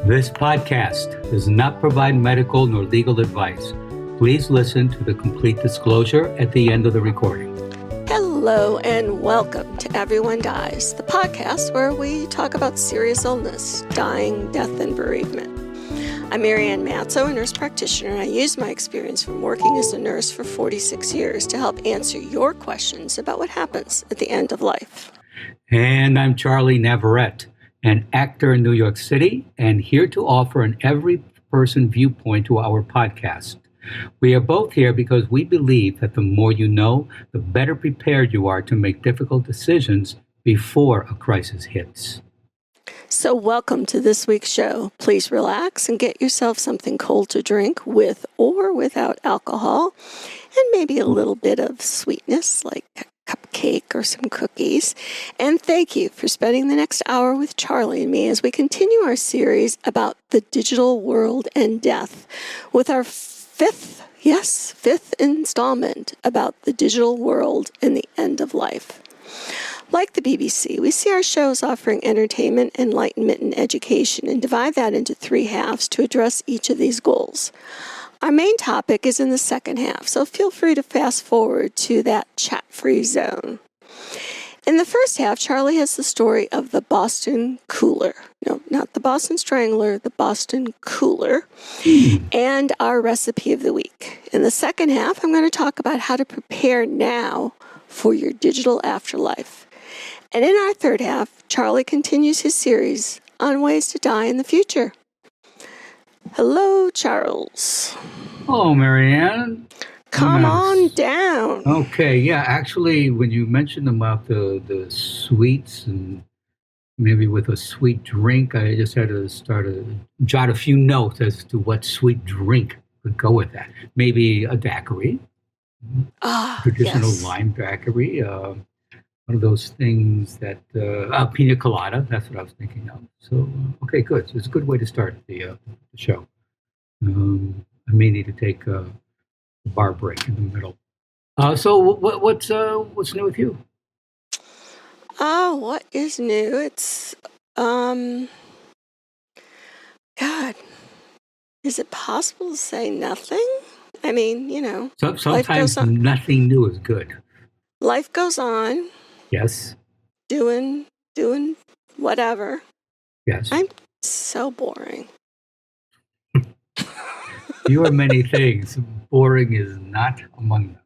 This podcast does not provide medical nor legal advice. Please listen to the complete disclosure at the end of the recording. Hello and welcome to Everyone Dies, the podcast where we talk about serious illness, dying, death, and bereavement. I'm Marianne Matzo, a nurse practitioner, and I use my experience from working as a nurse for 46 years to help answer your questions about what happens at the end of life. And I'm Charlie Navarrete, an actor in New York City, and here to offer an every-person viewpoint to our podcast. We are both here because we believe that the more you know, the better prepared you are to make difficult decisions before a crisis hits. So welcome to this week's show. Please relax and get yourself something cold to drink with or without alcohol, and maybe a little bit of sweetness like cupcake or some cookies. And thank you for spending the next hour with Charlie and me as we continue our series about the digital world and death with our fifth installment about the digital world and the end of life. Like the BBC, we see our shows offering entertainment, enlightenment, and education and divide that into three halves to address each of these goals. Our main topic is in the second half, so feel free to fast forward to that chat-free zone. In the first half, Charlie has the story of the Boston Cooler. No, not the Boston Strangler, the Boston Cooler, and our recipe of the week. In the second half, I'm going to talk about how to prepare now for your digital afterlife. And in our third half, Charlie continues his series on ways to die in the future. Hello, Charles. Hello, Marianne. Come on down. Okay, yeah, actually, when you mentioned about the sweets and maybe with a sweet drink, I just had to jot a few notes as to what sweet drink would go with that. Maybe a daiquiri, traditional lime daiquiri, one of those things that, pina colada, that's what I was thinking of. So, okay, good. So it's a good way to start the show. I may need to take a bar break in the middle. So what's new with you? What is new? It's, God, is it possible to say nothing? I mean, So, sometimes nothing new is good. Life goes on. Yes. Doing whatever. Yes. I'm so boring. You are many things. Boring is not among them.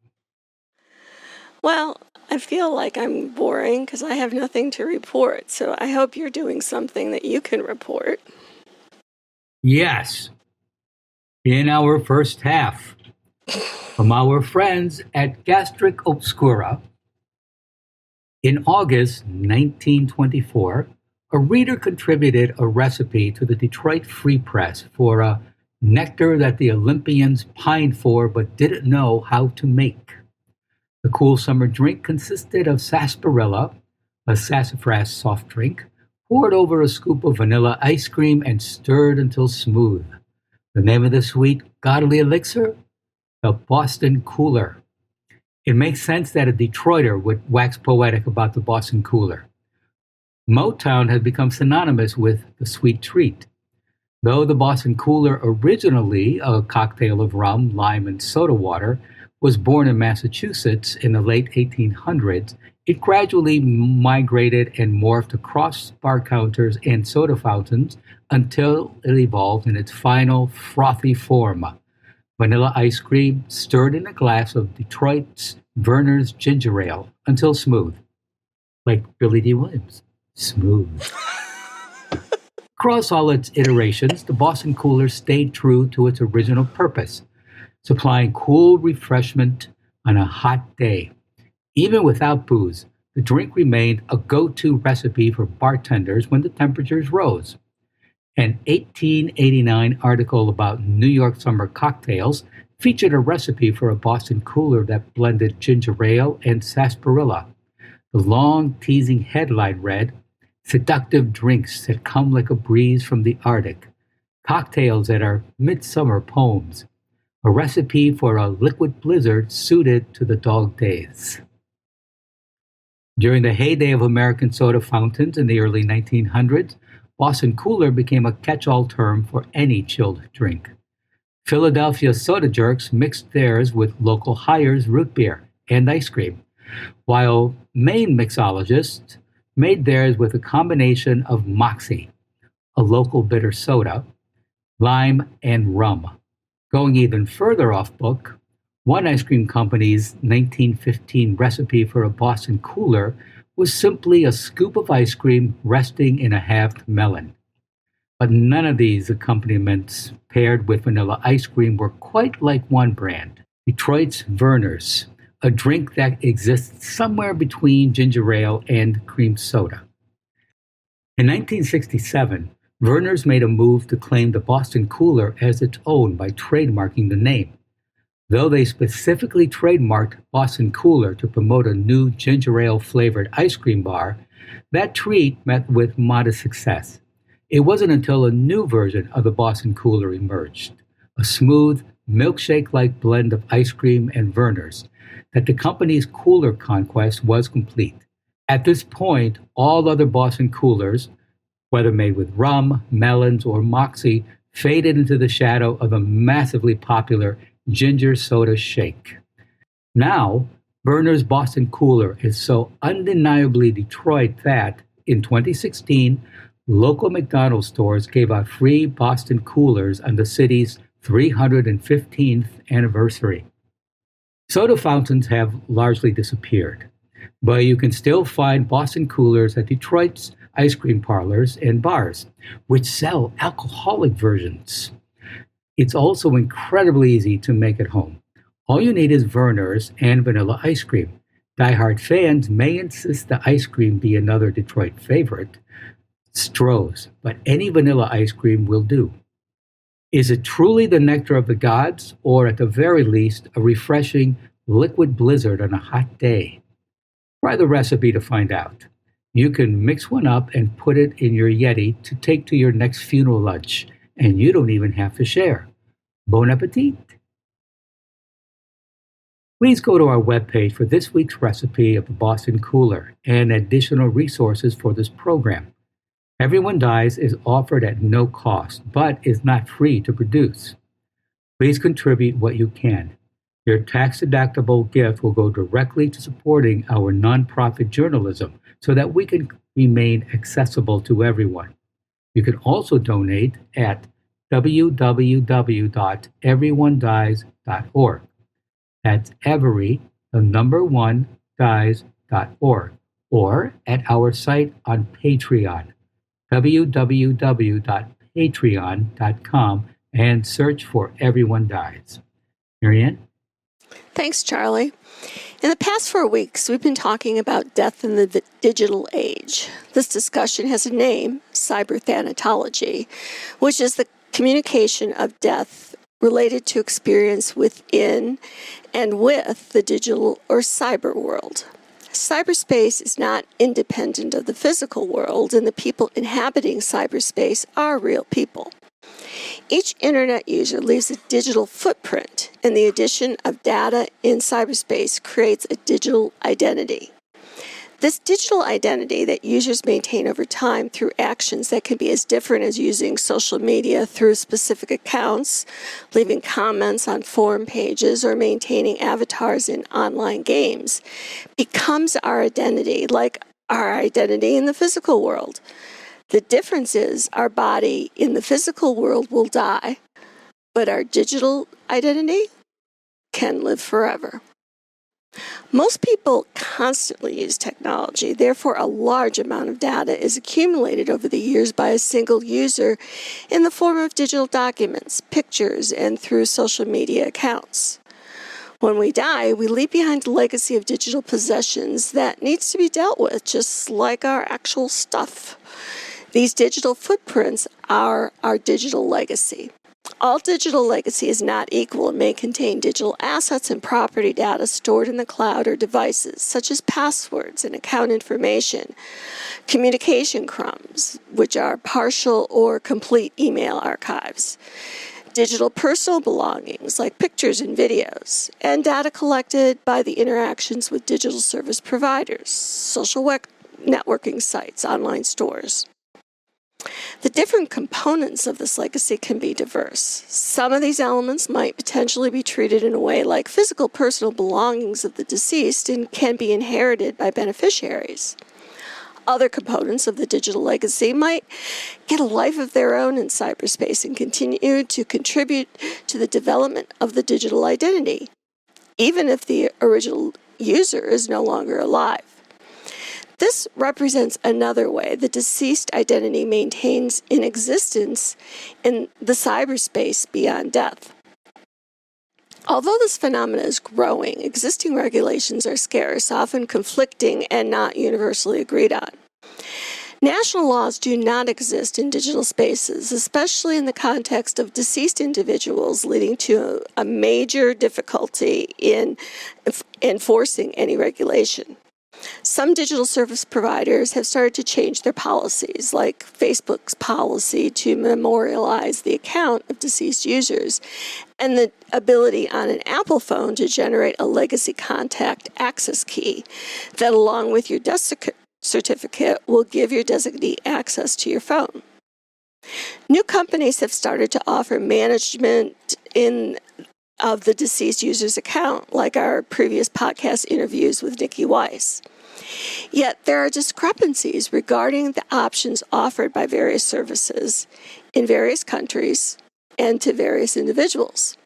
Well, I feel like I'm boring because I have nothing to report. So I hope you're doing something that you can report. Yes. In our first half, from our friends at Gastric Obscura, in August 1924, a reader contributed a recipe to the Detroit Free Press for a nectar that the Olympians pined for but didn't know how to make. The cool summer drink consisted of sarsaparilla, a sassafras soft drink, poured over a scoop of vanilla ice cream and stirred until smooth. The name of the sweet, godly elixir? The Boston Cooler. It makes sense that a Detroiter would wax poetic about the Boston Cooler. Motown has become synonymous with the sweet treat. Though the Boston Cooler, originally a cocktail of rum, lime, and soda water, was born in Massachusetts in the late 1800s, it gradually migrated and morphed across bar counters and soda fountains until it evolved in its final frothy form. Vanilla ice cream stirred in a glass of Detroit's Verner's ginger ale until smooth. Like Billy D. Williams. Smooth. Across all its iterations, the Boston Cooler stayed true to its original purpose, supplying cool refreshment on a hot day. Even without booze, the drink remained a go-to recipe for bartenders when the temperatures rose. An 1889 article about New York summer cocktails featured a recipe for a Boston Cooler that blended ginger ale and sarsaparilla. The long, teasing headline read, "Seductive drinks that come like a breeze from the Arctic. Cocktails that are midsummer poems. A recipe for a liquid blizzard suited to the dog days." During the heyday of American soda fountains in the early 1900s, Boston Cooler became a catch-all term for any chilled drink. Philadelphia soda jerks mixed theirs with local Heir's root beer and ice cream, while Maine mixologists made theirs with a combination of Moxie, a local bitter soda, lime, and rum. Going even further off book, one ice cream company's 1915 recipe for a Boston Cooler was simply a scoop of ice cream resting in a halved melon. But none of these accompaniments paired with vanilla ice cream were quite like one brand, Detroit's Verner's, a drink that exists somewhere between ginger ale and cream soda. In 1967, Verner's made a move to claim the Boston Cooler as its own by trademarking the name. Though they specifically trademarked Boston Cooler to promote a new ginger ale flavored ice cream bar, that treat met with modest success. It wasn't until a new version of the Boston Cooler emerged, a smooth, milkshake-like blend of ice cream and Verner's, that the company's cooler conquest was complete. At this point, all other Boston Coolers, whether made with rum, melons, or Moxie, faded into the shadow of a massively popular ginger soda shake. Now, Verner's Boston Cooler is so undeniably Detroit that, in 2016, local McDonald's stores gave out free Boston Coolers on the city's 315th anniversary. Soda fountains have largely disappeared, but you can still find Boston Coolers at Detroit's ice cream parlors and bars, which sell alcoholic versions. It's also incredibly easy to make at home. All you need is Verner's and vanilla ice cream. Die-hard fans may insist the ice cream be another Detroit favorite, Stroh's, but any vanilla ice cream will do. Is it truly the nectar of the gods, or at the very least, a refreshing liquid blizzard on a hot day? Try the recipe to find out. You can mix one up and put it in your Yeti to take to your next funeral lunch, and you don't even have to share. Bon appetit! Please go to our webpage for this week's recipe of the Boston Cooler and additional resources for this program. Everyone Dies is offered at no cost, but is not free to produce. Please contribute what you can. Your tax-deductible gift will go directly to supporting our nonprofit journalism so that we can remain accessible to everyone. You can also donate at www.everyonedies.org. That's every, the number one, dies.org, or at our site on Patreon, www.patreon.com, and search for Everyone Dies. Marianne? Thanks, Charlie. In the past 4 weeks, we've been talking about death in the digital age. This discussion has a name, cyber thanatology, which is the communication of death related to experience within and with the digital or cyber world. Cyberspace is not independent of the physical world, and the people inhabiting cyberspace are real people. Each internet user leaves a digital footprint, and the addition of data in cyberspace creates a digital identity. This digital identity that users maintain over time through actions that can be as different as using social media through specific accounts, leaving comments on forum pages, or maintaining avatars in online games, becomes our identity, like our identity in the physical world. The difference is our body in the physical world will die, but our digital identity can live forever. Most people constantly use technology, therefore a large amount of data is accumulated over the years by a single user in the form of digital documents, pictures, and through social media accounts. When we die, we leave behind a legacy of digital possessions that needs to be dealt with, just like our actual stuff. These digital footprints are our digital legacy. All digital legacy is not equal and may contain digital assets and property data stored in the cloud or devices, such as passwords and account information, communication crumbs, which are partial or complete email archives, digital personal belongings like pictures and videos, and data collected by the interactions with digital service providers, social networking sites, online stores. The different components of this legacy can be diverse. Some of these elements might potentially be treated in a way like physical personal belongings of the deceased and can be inherited by beneficiaries. Other components of the digital legacy might get a life of their own in cyberspace and continue to contribute to the development of the digital identity, even if the original user is no longer alive. This represents another way the deceased identity maintains in existence in the cyberspace beyond death. Although this phenomenon is growing, existing regulations are scarce, often conflicting and not universally agreed on. National laws do not exist in digital spaces, especially in the context of deceased individuals, leading to a major difficulty in enforcing any regulation. Some digital service providers have started to change their policies, like Facebook's policy to memorialize the account of deceased users, and the ability on an Apple phone to generate a legacy contact access key that, along with your death certificate, will give your designee access to your phone. New companies have started to offer management of the deceased user's account, like our previous podcast interviews with Niki. Yet there are discrepancies regarding the options offered by various services in various countries and to various individuals.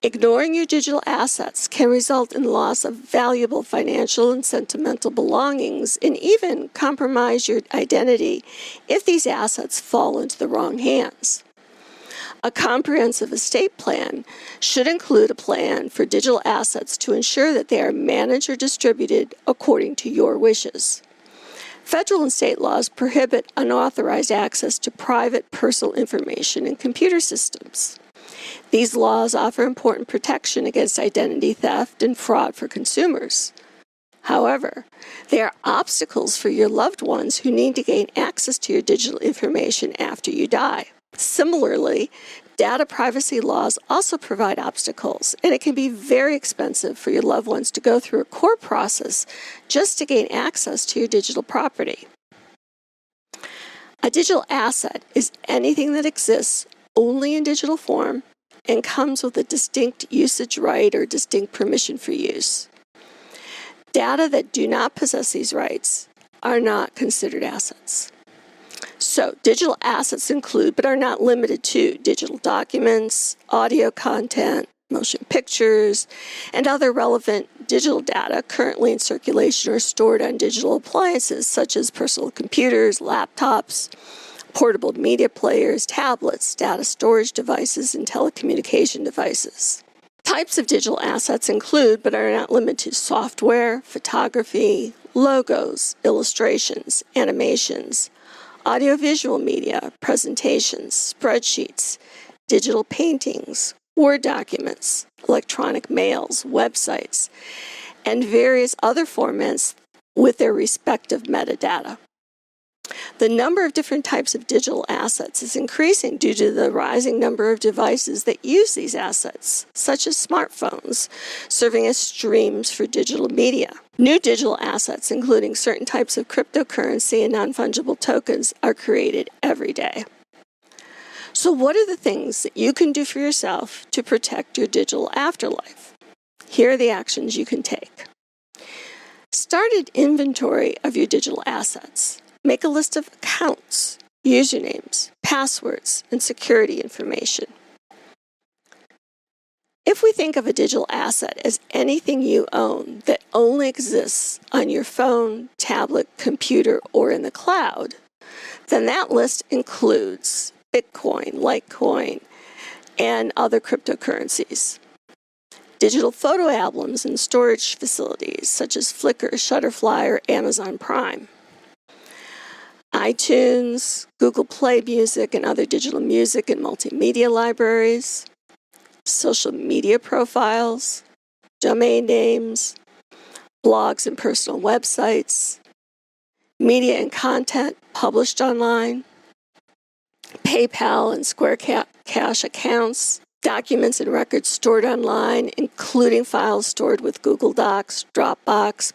Ignoring your digital assets can result in loss of valuable financial and sentimental belongings and even compromise your identity if these assets fall into the wrong hands. A comprehensive estate plan should include a plan for digital assets to ensure that they are managed or distributed according to your wishes. Federal and state laws prohibit unauthorized access to private personal information in computer systems. These laws offer important protection against identity theft and fraud for consumers. However, they are obstacles for your loved ones who need to gain access to your digital information after you die. Similarly, data privacy laws also provide obstacles, and it can be very expensive for your loved ones to go through a court process just to gain access to your digital property. A digital asset is anything that exists only in digital form and comes with a distinct usage right or distinct permission for use. Data that do not possess these rights are not considered assets. So, digital assets include, but are not limited to, digital documents, audio content, motion pictures, and other relevant digital data currently in circulation or stored on digital appliances such as personal computers, laptops, portable media players, tablets, data storage devices, and telecommunication devices. Types of digital assets include, but are not limited to, software, photography, logos, illustrations, animations, audiovisual media, presentations, spreadsheets, digital paintings, Word documents, electronic mails, websites, and various other formats with their respective metadata. The number of different types of digital assets is increasing due to the rising number of devices that use these assets, such as smartphones, serving as streams for digital media. New digital assets, including certain types of cryptocurrency and non-fungible tokens, are created every day. So what are the things that you can do for yourself to protect your digital afterlife? Here are the actions you can take. Start an inventory of your digital assets. Make a list of accounts, usernames, passwords, and security information. If we think of a digital asset as anything you own that only exists on your phone, tablet, computer, or in the cloud, then that list includes Bitcoin, Litecoin, and other cryptocurrencies. Digital photo albums and storage facilities such as Flickr, Shutterfly, or Amazon Prime. iTunes, Google Play Music, and other digital music and multimedia libraries. Social media profiles, domain names, blogs and personal websites, media and content published online, PayPal and Square Cash accounts, documents and records stored online, including files stored with Google Docs, Dropbox,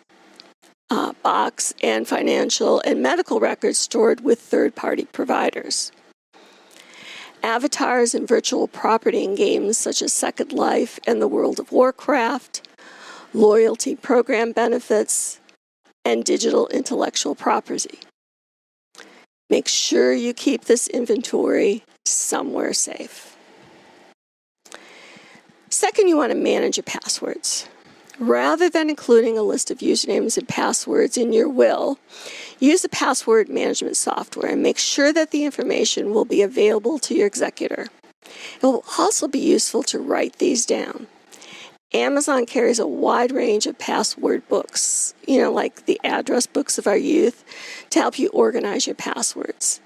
box and financial and medical records stored with third-party providers. Avatars and virtual property in games such as Second Life and the World of Warcraft, loyalty program benefits, and digital intellectual property. Make sure you keep this inventory somewhere safe. Second, you want to manage your passwords. Rather than including a list of usernames and passwords in your will, use the password management software and make sure that the information will be available to your executor. It will also be useful to write these down. Amazon carries a wide range of password books, like the address books of our youth, to help you organize your passwords.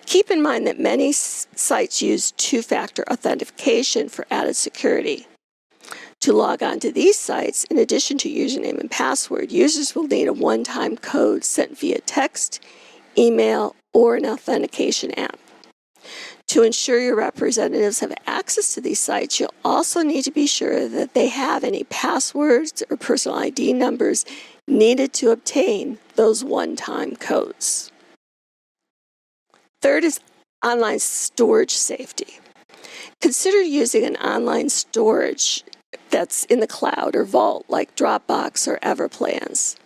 Keep in mind that many sites use two-factor authentication for added security. To log on to these sites, in addition to username and password, users will need a one-time code sent via text, email, or an authentication app. To ensure your representatives have access to these sites, you'll also need to be sure that they have any passwords or personal ID numbers needed to obtain those one-time codes. Third is online storage safety. Consider using an online storage that's in the cloud or vault like Dropbox or Everplans.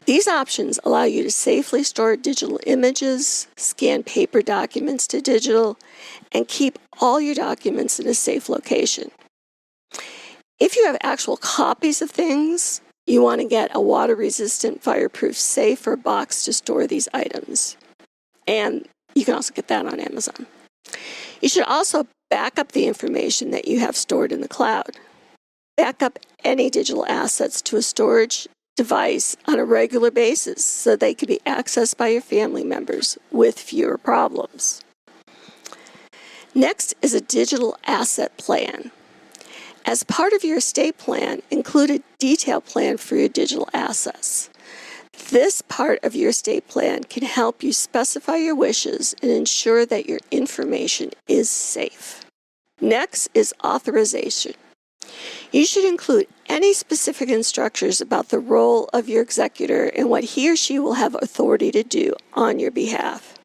These options allow you to safely store digital images, scan paper documents to digital, and keep all your documents in a safe location. If you have actual copies of things, you want to get a water-resistant, fireproof safe or box to store these items. And you can also get that on Amazon. You should also back up the information that you have stored in the cloud. Back up any digital assets to a storage device on a regular basis so they can be accessed by your family members with fewer problems. Next is a digital asset plan. As part of your estate plan, include a detailed plan for your digital assets. This part of your estate plan can help you specify your wishes and ensure that your information is safe. Next is authorization. You should include any specific instructions about the role of your executor and what he or she will have authority to do on your behalf.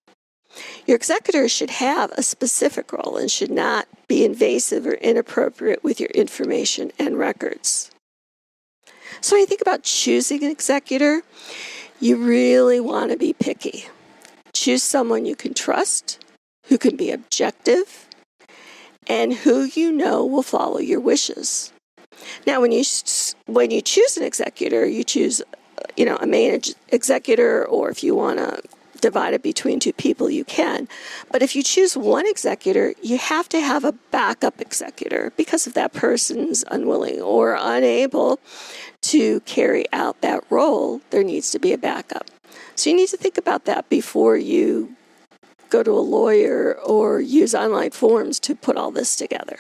Your executor should have a specific role and should not be invasive or inappropriate with your information and records. So when you think about choosing an executor, you really want to be picky. Choose someone you can trust, who can be objective, and who you know will follow your wishes. Now, when you choose an executor, you choose, a main executor, or if you want to divide it between two people, you can. But if you choose one executor, you have to have a backup executor because if that person's unwilling or unable to carry out that role, there needs to be a backup. So you need to think about that before you go to a lawyer or use online forms to put all this together.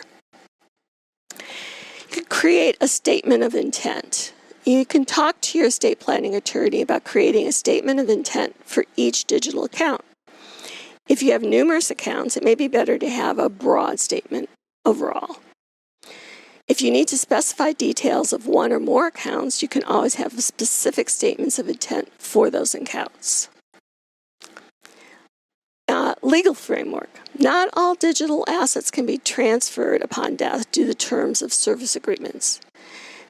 You can create a statement of intent. You can talk to your estate planning attorney about creating a statement of intent for each digital account. If you have numerous accounts, it may be better to have a broad statement overall. If you need to specify details of one or more accounts, you can always have specific statements of intent for those accounts. Legal framework. Not all digital assets can be transferred upon death due to the terms of service agreements.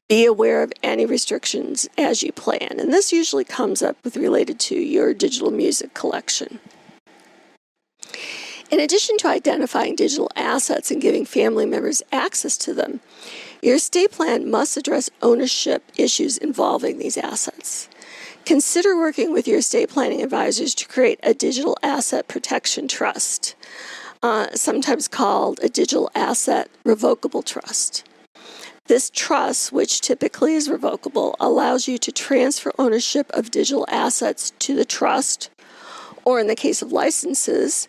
Be aware of any restrictions as you plan, and this usually comes up related to your digital music collection. In addition to identifying digital assets and giving family members access to them, your estate plan must address ownership issues involving these assets. Consider working with your estate planning advisors to create a digital asset protection trust, sometimes called a digital asset revocable trust. This trust, which typically is revocable, allows you to transfer ownership of digital assets to the trust, or in the case of licenses,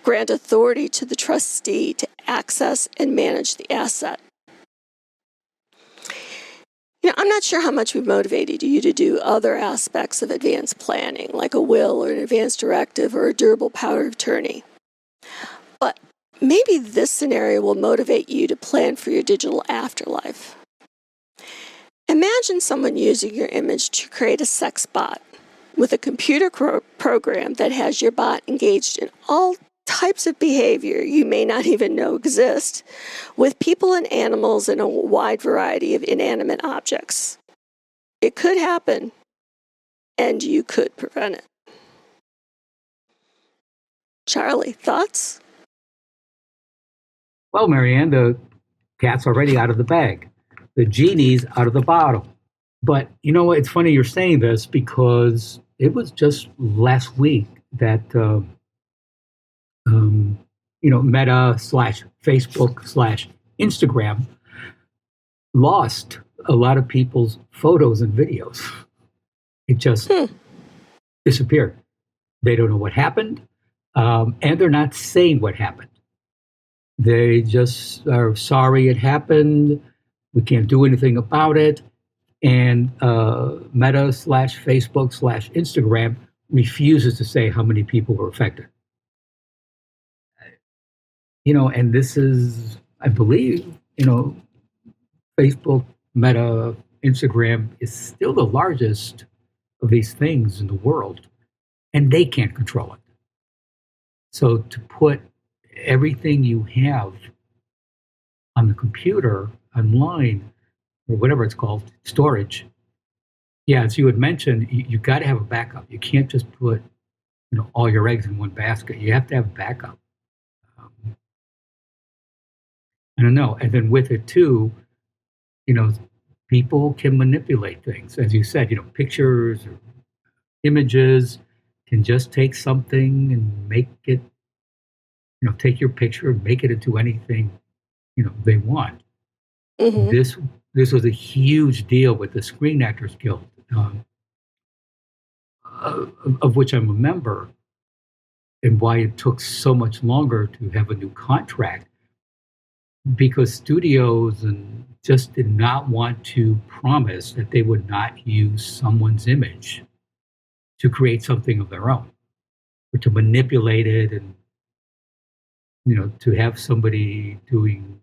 grant authority to the trustee to access and manage the asset. I'm not sure how much we've motivated you to do other aspects of advanced planning, like a will or an advance directive or a durable power of attorney. But maybe this scenario will motivate you to plan for your digital afterlife. Imagine Imagine someone using your image to create a sex bot with a computer program that has your bot engaged in all types of behavior you may not even know exist, with people and animals and a wide variety of inanimate objects. It could happen, and you could prevent it. Charlie, thoughts? Well, Marianne, the cat's already out of the bag. The genie's out of the bottle. But you know what? It's funny you're saying this because it was just last week that Meta slash Facebook slash Instagram lost a lot of people's photos and videos. It just disappeared. They don't know what happened, and they're not saying what happened. They just are sorry it happened. We can't do anything about it. And Meta slash Facebook slash Instagram refuses to say how many people were affected. And this is, I believe, Facebook, Meta, Instagram is still the largest of these things in the world, and they can't control it. So to put everything you have on the computer, online, or whatever it's called, storage, as you had mentioned, you got to have a backup. You can't just put all your eggs in one basket. You have to have a backup. I don't know. And then with it too, people can manipulate things. As you said, pictures or images can just take something and make it, take your picture and make it into anything, they want. Mm-hmm. This was a huge deal with the Screen Actors Guild, of which I'm a member, and why it took so much longer to have a new contract, because studios and just did not want to promise that they would not use someone's image to create something of their own, or to manipulate it, and to have somebody doing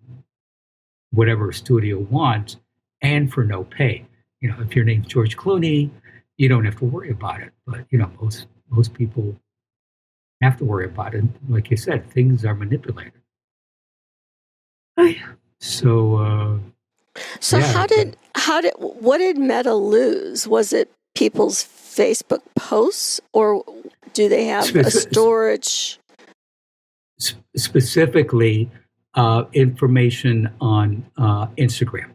whatever a studio wants, and for no pay. If your name's George Clooney, you don't have to worry about it. But most people have to worry about it. Like you said, things are manipulated. So what did Meta lose? Was it people's Facebook posts, or do they have a storage? Specifically, information on Instagram,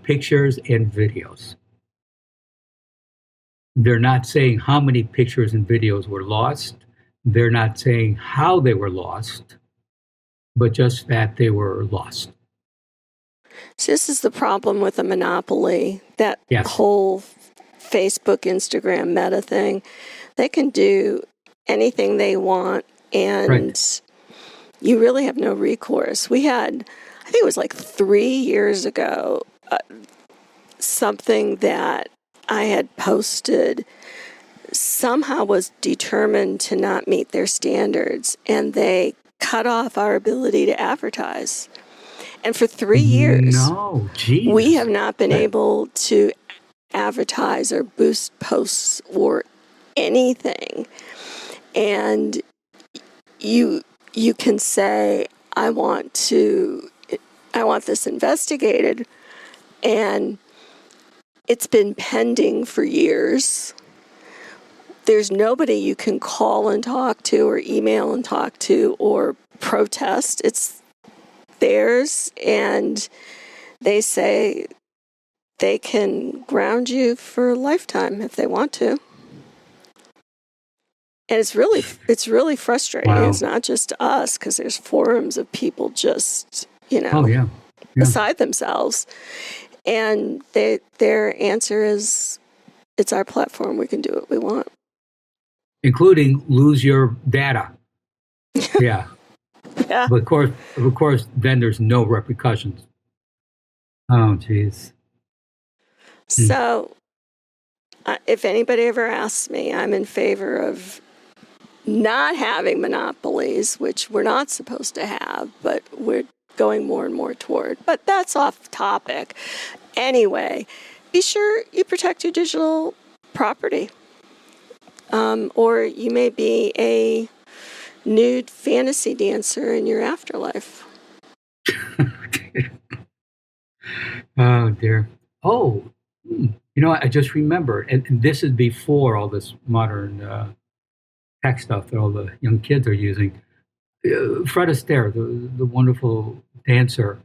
pictures and videos. They're not saying how many pictures and videos were lost. They're not saying how they were lost, but just that they were lost. So this is the problem with a monopoly, that whole Facebook, Instagram, Meta thing. They can do anything they want, and you really have no recourse. We had, I think it was like 3 years ago, something that I had posted somehow was determined to not meet their standards, and they cut off our ability to advertise. And for 3 years, we have not been able to advertise or boost posts or anything. And you can say, I want this investigated, and it's been pending for years. There's nobody you can call and talk to, or email and talk to, or protest. It's theirs, and they say they can ground you for a lifetime if they want to. And it's really frustrating. Wow. It's not just us, because there's forums of people just, beside themselves. And their answer is, it's our platform. We can do what we want. Including lose your data. Yeah. Yeah. But of course, then there's no repercussions. Oh, geez. So, if anybody ever asks me, I'm in favor of not having monopolies, which we're not supposed to have, but we're going more and more toward. But that's off topic. Anyway, be sure you protect your digital property. Or you may be a nude fantasy dancer in your afterlife. Oh, dear. Oh, I just remembered, and this is before all this modern tech stuff that all the young kids are using. Fred Astaire, the wonderful dancer,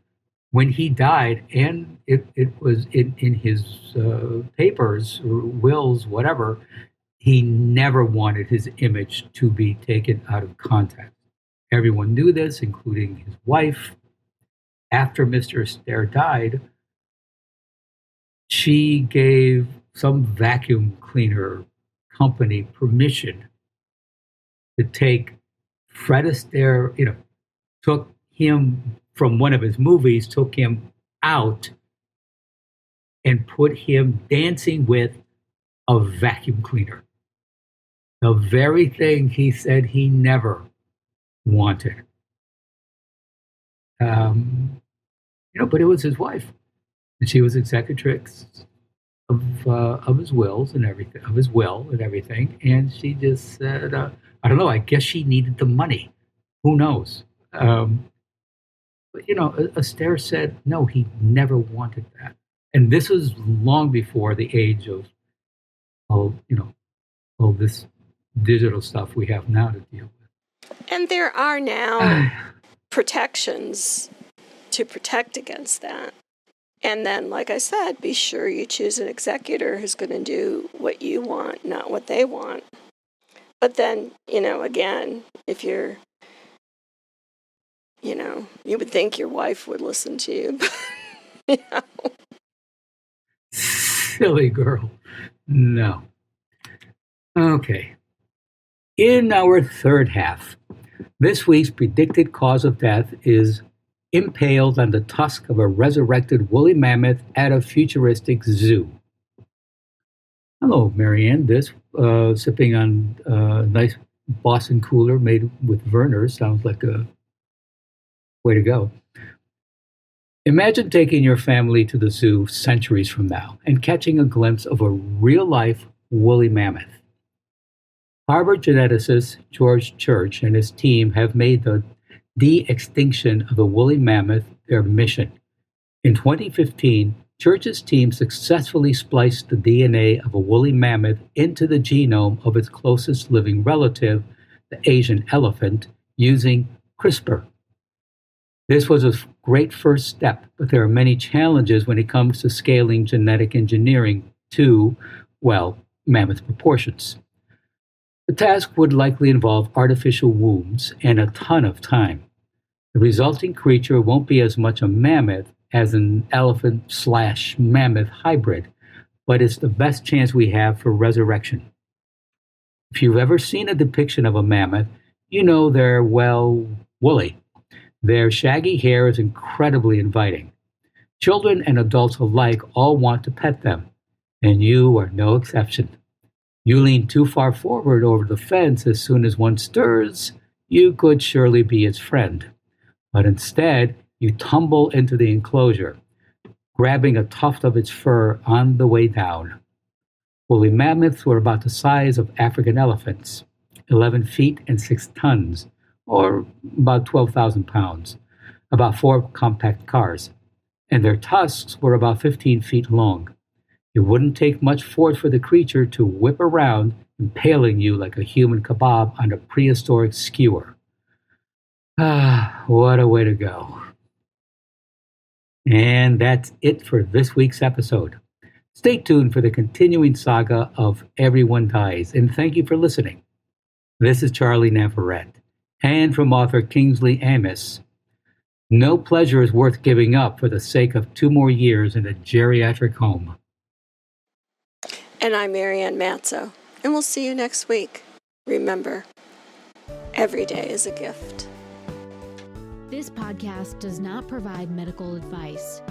when he died, and it was in his papers, or wills, whatever, he never wanted his image to be taken out of context. Everyone knew this, including his wife. After Mr. Astaire died, she gave some vacuum cleaner company permission to take Fred Astaire, took him from one of his movies, took him out, and put him dancing with a vacuum cleaner. The very thing he said he never wanted. But it was his wife, and she was executrix of his wills and everything, of his will and everything. And she just said, I don't know. I guess she needed the money. Who knows? But Astaire said no. He never wanted that. And this was long before the age of all this digital stuff we have now to deal with. And there are now protections to protect against that. And then, like I said, be sure you choose an executor who's going to do what you want, not what they want. But then, again, if you're, you would think your wife would listen to you. Silly girl. No. Okay. In our third half, this week's predicted cause of death is impaled on the tusk of a resurrected woolly mammoth at a futuristic zoo. Hello, Marianne. This, sipping on a nice Boston cooler made with Vernors, sounds like a way to go. Imagine taking your family to the zoo centuries from now and catching a glimpse of a real-life woolly mammoth. Harvard geneticist George Church and his team have made the de-extinction of the woolly mammoth their mission. In 2015, Church's team successfully spliced the DNA of a woolly mammoth into the genome of its closest living relative, the Asian elephant, using CRISPR. This was a great first step, but there are many challenges when it comes to scaling genetic engineering to, mammoth proportions. The task would likely involve artificial wombs and a ton of time. The resulting creature won't be as much a mammoth as an elephant/mammoth hybrid, but it's the best chance we have for resurrection. If you've ever seen a depiction of a mammoth, you know they're, woolly. Their shaggy hair is incredibly inviting. Children and adults alike all want to pet them, and you are no exception. You lean too far forward over the fence as soon as one stirs, you could surely be its friend. But instead, you tumble into the enclosure, grabbing a tuft of its fur on the way down. Woolly mammoths were about the size of African elephants, 11 feet and 6 tons, or about 12,000 pounds, about 4 compact cars, and their tusks were about 15 feet long. It wouldn't take much force for the creature to whip around, impaling you like a human kebab on a prehistoric skewer. What a way to go. And that's it for this week's episode. Stay tuned for the continuing saga of Everyone Dies, and thank you for listening. This is Charlie Navarrete, and from author Kingsley Amis, no pleasure is worth giving up for the sake of 2 more years in a geriatric home. And I'm Marianne Matzo, and we'll see you next week. Remember, every day is a gift. This podcast does not provide medical advice.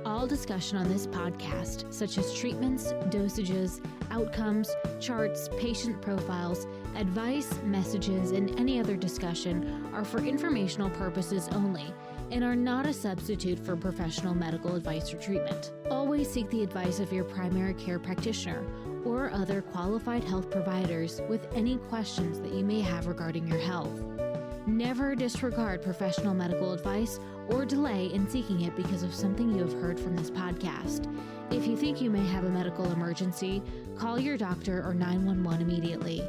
All discussion on this podcast, such as treatments, dosages, outcomes, charts, patient profiles, advice, messages, and any other discussion, are for informational purposes only and are not a substitute for professional medical advice or treatment. Always seek the advice of your primary care practitioner or other qualified health providers with any questions that you may have regarding your health. Never disregard professional medical advice or delay in seeking it because of something you have heard from this podcast. If you think you may have a medical emergency, call your doctor or 911 immediately.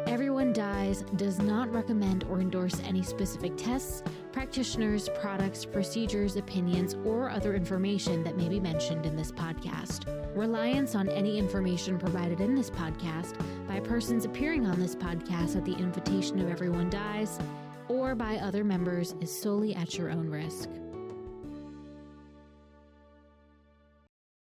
Everyone Dies does not recommend or endorse any specific tests, practitioners, products, procedures, opinions, or other information that may be mentioned in this podcast. Reliance on any information provided in this podcast by persons appearing on this podcast at the invitation of Everyone Dies or by other members is solely at your own risk.